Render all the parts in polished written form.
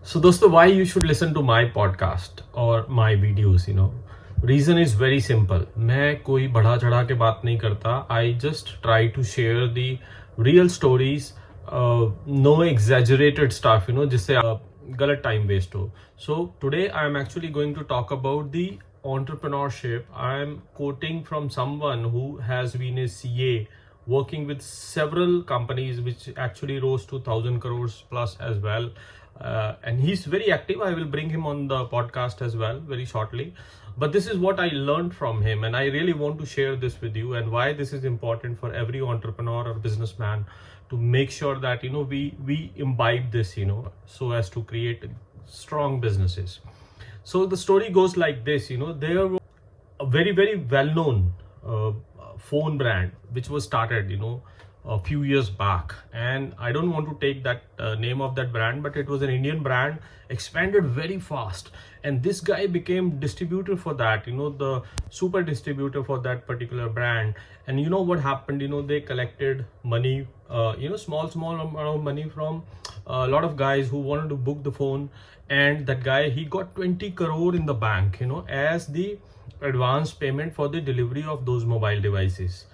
So dosto, why you should listen to my podcast or my videos, reason is very simple. मैं कोई बढ़ा चढ़ा के बात नहीं करता. I just try to share the real stories, no exaggerated stuff, जिससे गलत time waste हो. So today I am actually going to talk about the entrepreneurship. I am quoting from someone who has been a CA working with several companies which actually rose to 1,000 crores plus as well. And he's very active. I will bring him on the podcast as well very shortly. But this is what I learned from him, and I really want to share this with you, and why this is important for every entrepreneur or businessman to make sure that we imbibe this, so as to create strong businesses. So the story goes like this. There was a very very well known phone brand which was started a few years back, and I don't want to take that name of that brand, but it was an Indian brand, expanded very fast, and this guy became distributor for that, the super distributor for that particular brand. And what happened, they collected money, small amount of money from a lot of guys who wanted to book the phone, and that guy, he got 20 crore in the bank, as the advance payment for the delivery of those mobile devices.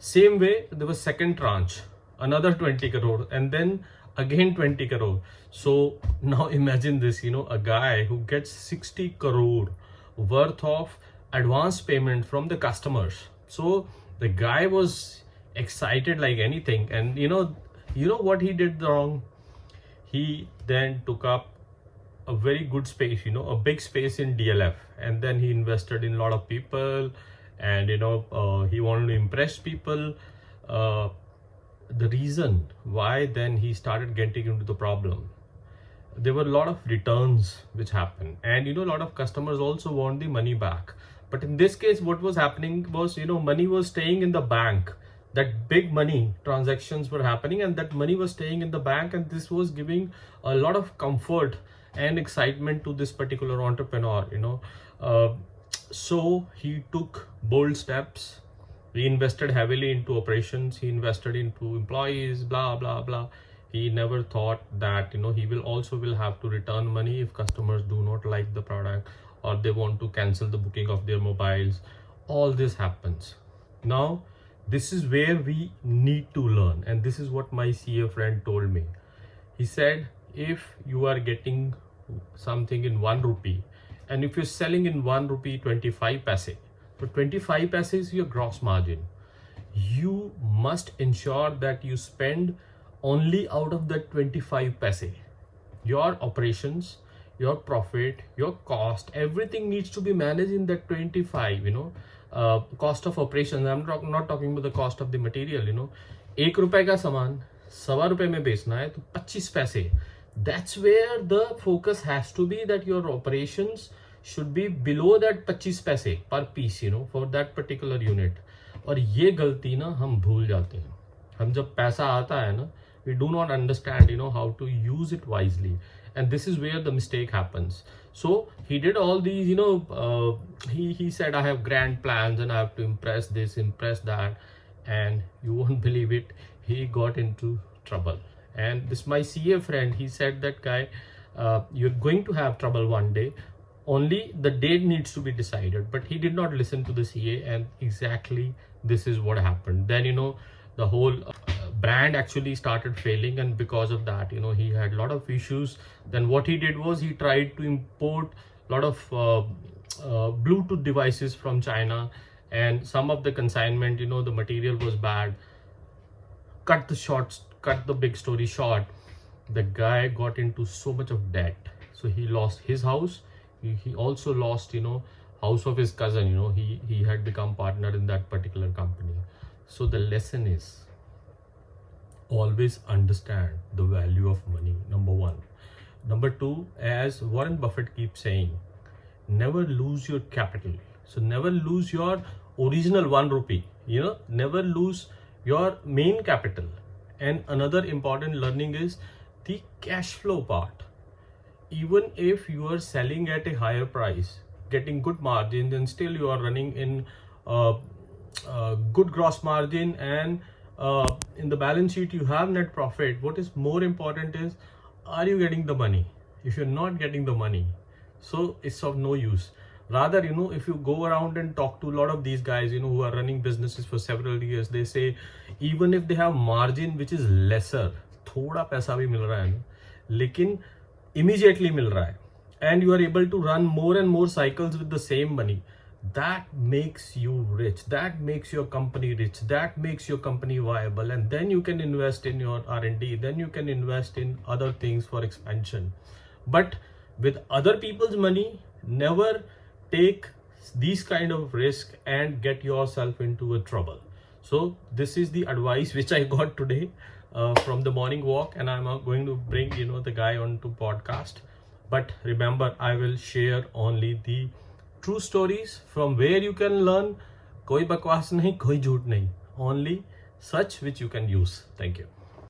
Same way, there was second tranche, another 20 crore, and then again 20 crore. So now imagine this, a guy who gets 60 crore worth of advance payment from the customers. So the guy was excited like anything, and you know what he did wrong? He then took up a very good space, a big space in DLF, and then he invested in a lot of people, and he wanted to impress people. The reason why then he started getting into the problem, there were a lot of returns which happened, and a lot of customers also want the money back. But in this case, what was happening was, money was staying in the bank. That big money transactions were happening, and that money was staying in the bank, and this was giving a lot of comfort and excitement to this particular entrepreneur. So he took bold steps. He invested heavily into operations. He invested into employees, blah blah blah. He never thought that he will have to return money if customers do not like the product, or they want to cancel the booking of their mobiles. All this happens. Now this is where we need to learn, and this is what my CA friend told me. He said, if you are getting something in 1 rupee, and if you're selling in 1 rupee 25 paise, so 25 paise is your gross margin, you must ensure that you spend only out of that 25 paise. Your operations, your profit, your cost, everything needs to be managed in that 25. Cost of operations, I'm not talking about the cost of the material. 1 रुपए का सामान 1.25 रुपए में बेचना है तो 25 पैसे. That's where the focus has to be, that your operations should be below that 25 paise per piece, for that particular unit. और ये गलती ना हम भूल जाते हैं. हम जब पैसा आता है ना, we do not understand how to use it wisely, and this is where the mistake happens. So he did all these, he said, I have grand plans and I have to impress this, impress that, and you won't believe it, he got into trouble. And this my CA friend, he said that guy, you're going to have trouble one day, only the date needs to be decided. But he did not listen to the CA, and exactly this is what happened. Then the whole brand actually started failing, and because of that he had a lot of issues. Then what he did was, he tried to import a lot of Bluetooth devices from China, and some of the consignment, the material was bad. Cut the big story short, the guy got into so much of debt, so he lost his house. He also lost house of his cousin. He had become partner in that particular company. So the lesson is, always understand the value of money, number one. Number two, as Warren Buffett keeps saying, never lose your capital. So never lose your original 1 rupee, never lose your main capital. And another important learning is the cash flow part. Even if you are selling at a higher price, getting good margins, and still you are running in good gross margin, and in the balance sheet you have net profit, what is more important is, are you getting the money? if you're not getting the money, so it's of no use. Rather, if you go around and talk to a lot of these guys, who are running businesses for several years, they say even if they have margin which is lesser, थोड़ा पैसा भी मिल रहा है ना, लेकिन immediately मिल रहा है, and you are able to run more and more cycles with the same money, that makes you rich, that makes your company rich, that makes your company viable, and then you can invest in your R&D, then you can invest in other things for expansion. But with other people's money, never take these kind of risk and get yourself into a trouble. So this is the advice which I got today from the morning walk, and I'm going to bring the guy onto podcast. But remember, I will share only the true stories from where you can learn. Koi bakwas nahi, koi jhoot nahi, only such which you can use. Thank you.